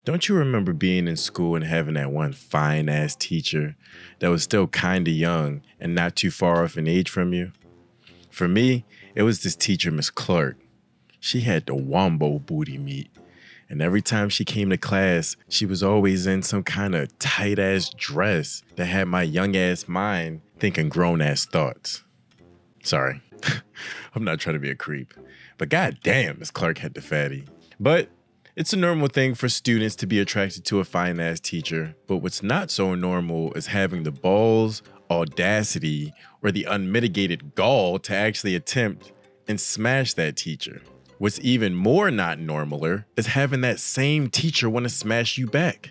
Don't you remember being in school and having that one fine ass teacher that was still kind of young and not too far off in age from you? For me, it was this teacher, Miss Clark. She had the wombo booty meat. And every time she came to class, she was always in some kind of tight ass dress that had my young ass mind thinking grown ass thoughts. Sorry, I'm not trying to be a creep. But goddamn, Miss Clark had the fatty. But it's a normal thing for students to be attracted to a fine ass teacher, but what's not so normal is having the balls, audacity, or the unmitigated gall to actually attempt and smash that teacher. What's even more not normaler is having that same teacher want to smash you back.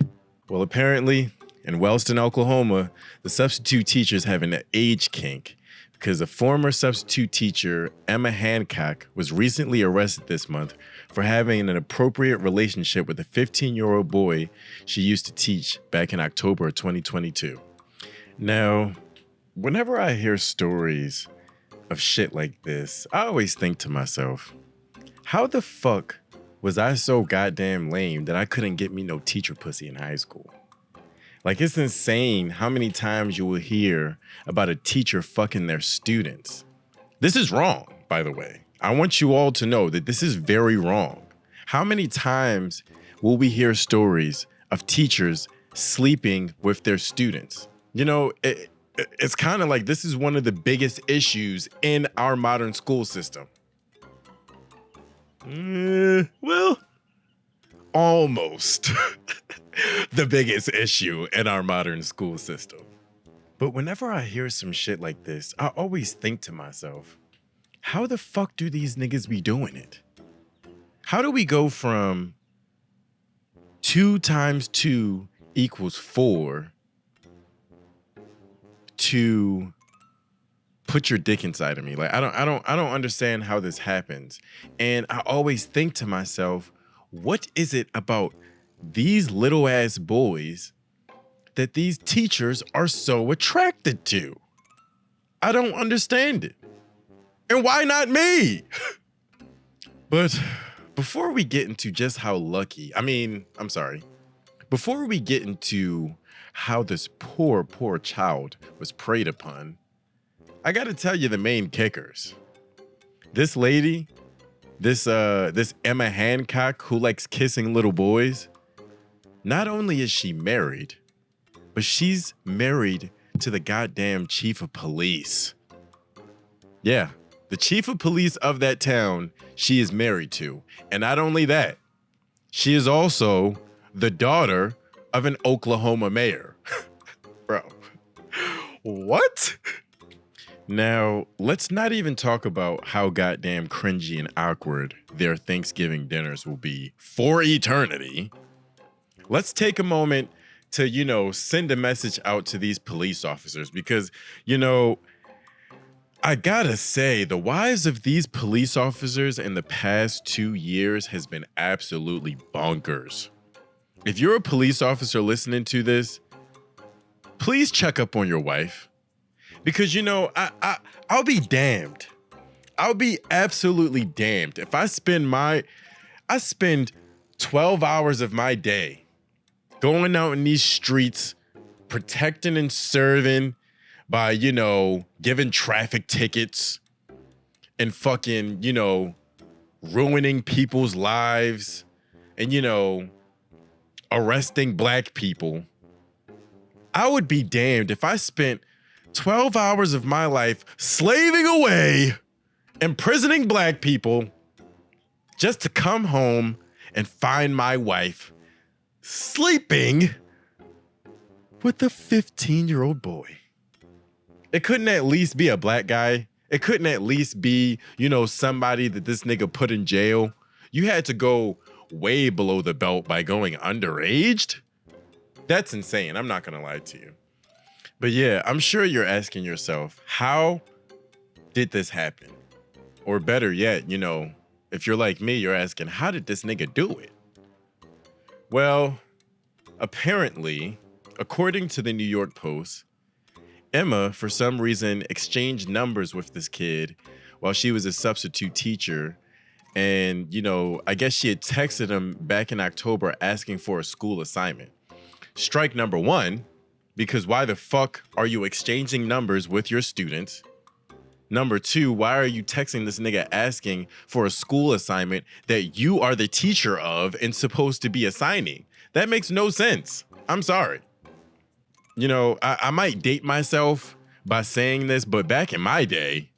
Well, apparently, in Wellston, Oklahoma, the substitute teachers have an age kink because a former substitute teacher, Emma Hancock, was recently arrested this month for having an inappropriate relationship with a 15-year-old boy she used to teach back in October of 2022. Now, whenever I hear stories of shit like this, I always think to myself, how the fuck was I so goddamn lame that I couldn't get me no teacher pussy in high school? Like, it's insane how many times you will hear about a teacher fucking their students. This is wrong, by the way. I want you all to know that this is very wrong. How many times will we hear stories of teachers sleeping with their students? You know, it's kind of like this is one of the biggest issues in our modern school system. Well, almost the biggest issue in our modern school system. But whenever I hear some shit like this, I always think to myself, how the fuck do these niggas be doing it? How do we go from 2 times 2 equals 4 to put your dick inside of me? Like, I don't understand how this happens. And I always think to myself, what is it about these little ass boys that these teachers are so attracted to? I don't understand it. And why not me? But before we get into just how lucky, before we get into how this poor child was preyed upon, I gotta tell you the main kickers. This lady, this Emma Hancock who likes kissing little boys, not only is she married, but she's married to the goddamn chief of police. Yeah, the chief of police of that town she is married to. And not only that, she is also the daughter of an Oklahoma mayor. Bro, what? Now, let's not even talk about how goddamn cringy and awkward their Thanksgiving dinners will be for eternity. Let's take a moment to, send a message out to these police officers because, I gotta say, the wives of these police officers in the past 2 years has been absolutely bonkers. If you're a police officer listening to this, please check up on your wife. Because, I'll be damned. I'll be absolutely damned if I spend 12 hours of my day going out in these streets, protecting and serving by, giving traffic tickets and fucking, ruining people's lives and, arresting black people. I would be damned if I spent 12 hours of my life slaving away, imprisoning black people, just to come home and find my wife sleeping with a 15-year-old boy. It couldn't at least be a black guy. It couldn't at least be, somebody that this nigga put in jail. You had to go way below the belt by going underaged? That's insane. I'm not gonna lie to you. But yeah, I'm sure you're asking yourself, how did this happen? Or better yet, if you're like me, you're asking, how did this nigga do it? Well, apparently, according to the New York Post, Emma, for some reason, exchanged numbers with this kid while she was a substitute teacher And, I guess she had texted him back in October asking for a school assignment. Strike number one, because why the fuck are you exchanging numbers with your students? Number two, why are you texting this nigga asking for a school assignment that you are the teacher of and supposed to be assigning? That makes no sense. I'm sorry. I might date myself by saying this, but back in my day,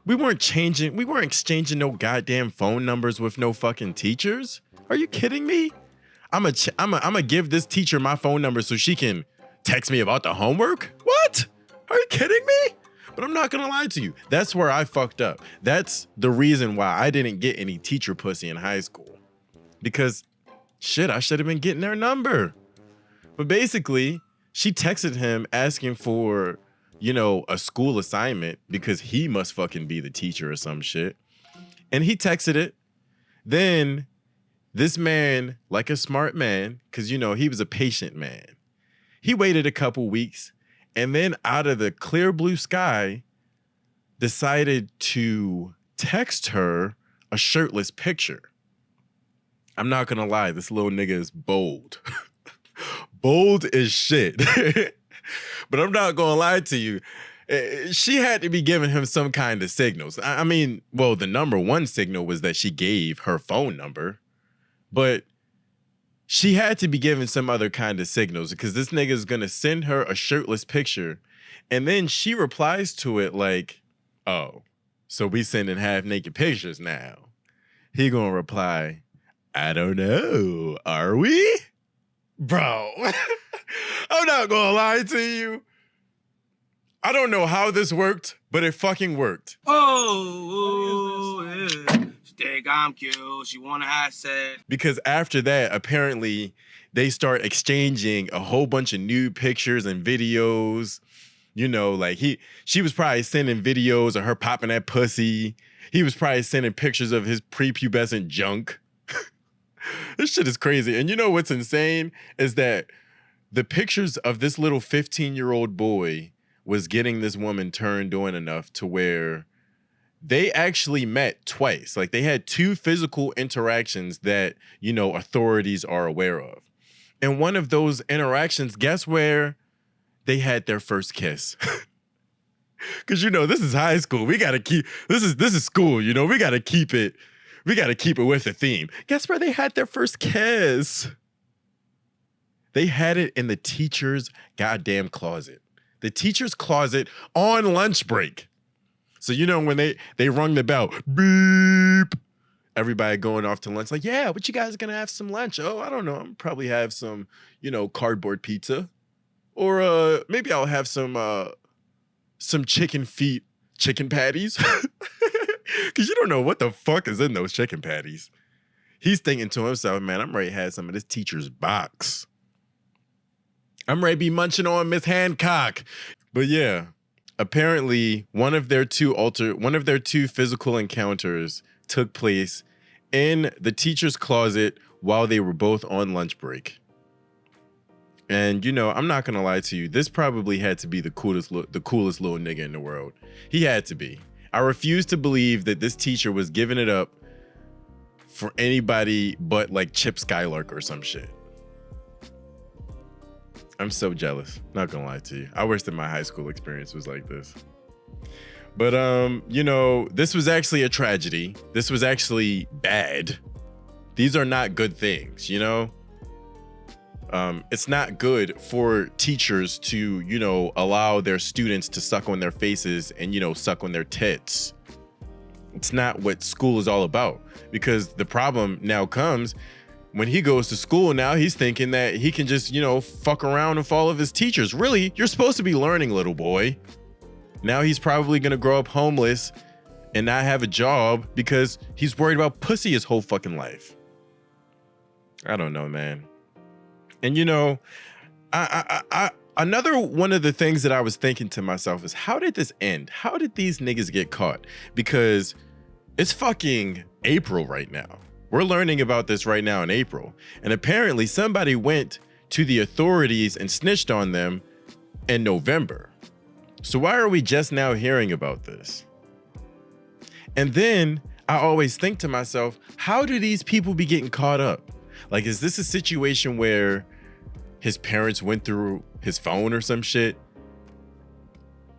we weren't exchanging no goddamn phone numbers with no fucking teachers. Are you kidding me? I'm gonna give this teacher my phone number so she can text me about the homework? What? Are you kidding me? But I'm not gonna lie to you. That's where I fucked up. That's the reason why I didn't get any teacher pussy in high school. Because shit, I should have been getting their number. But basically, she texted him asking for, a school assignment because he must fucking be the teacher or some shit. And he texted it. Then this man, like a smart man, because, he was a patient man, he waited a couple weeks and then out of the clear blue sky decided to text her a shirtless picture. I'm not going to lie. This little nigga is bold. Bold as shit. But I'm not going to lie to you. She had to be giving him some kind of signals. I mean, well, the number one signal was that she gave her phone number. But she had to be giving some other kind of signals because this nigga is going to send her a shirtless picture. And then she replies to it like, oh, so we sending half naked pictures now. He going to reply, I don't know. Are we? Bro, I'm not going to lie to you. I don't know how this worked, but it fucking worked. Oh, yeah. She think I'm cute. She want to have sex. Because after that, apparently, they start exchanging a whole bunch of nude pictures and videos. She was probably sending videos of her popping that pussy. He was probably sending pictures of his prepubescent junk. This shit is crazy. And you know what's insane is that the pictures of this little 15-year-old boy was getting this woman turned on enough to where they actually met twice. Like they had two physical interactions that, authorities are aware of. And one of those interactions, guess where they had their first kiss? Cause this is high school. We gotta keep this is school, we gotta keep it with the theme. Guess where they had their first kiss? They had it in the teacher's goddamn closet. The teacher's closet on lunch break. So when they rung the bell, beep, everybody going off to lunch, like, yeah, what you guys gonna have some lunch? Oh, I don't know. I'm probably have some, cardboard pizza. Or maybe I'll have some chicken patties. Because you don't know what the fuck is in those chicken patties. He's thinking to himself, man, I'm ready to have some of this teacher's box. I'm ready to be munching on Miss Hancock. But yeah, apparently one of their two physical encounters took place in the teacher's closet while they were both on lunch break. And I'm not gonna lie to you, this probably had to be the coolest little nigga in the world. He had to be. I refuse to believe that this teacher was giving it up for anybody but like Chip Skylark or some shit. I'm so jealous. Not gonna lie to you. I wish that my high school experience was like this. But this was actually a tragedy. This was actually bad. These are not good things, It's not good for teachers to, allow their students to suck on their faces and, suck on their tits. It's not what school is all about, because the problem now comes when he goes to school. Now he's thinking that he can just, fuck around with all of his teachers. Really, you're supposed to be learning, little boy. Now he's probably going to grow up homeless and not have a job because he's worried about pussy his whole fucking life. I don't know, man. And another one of the things that I was thinking to myself is, how did this end? How did these niggas get caught? Because it's fucking April right now. We're learning about this right now in April. And apparently somebody went to the authorities and snitched on them in November. So why are we just now hearing about this? And then I always think to myself, how do these people be getting caught up? Like, is this a situation where his parents went through his phone or some shit?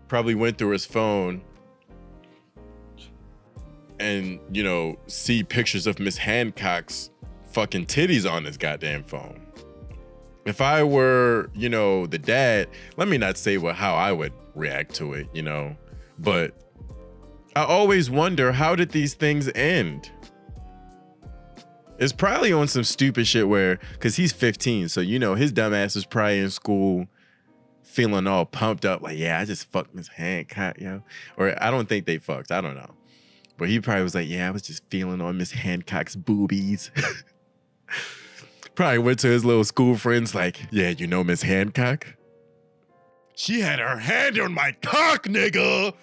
Probably went through his phone and, you know, see pictures of Miss Hancock's fucking titties on his goddamn phone. If I were, you know, the dad, let me not say how I would react to it, you know, but I always wonder, how did these things end? It's probably on some stupid shit where, because he's 15, so, you know, his dumb ass is probably in school feeling all pumped up, like, yeah, I just fucked Miss Hancock, yo. Or I don't think they fucked, I don't know. But he probably was like, yeah, I was just feeling on Miss Hancock's boobies. Probably went to his little school friends like, yeah, you know Miss Hancock? She had her hand on my cock, nigga.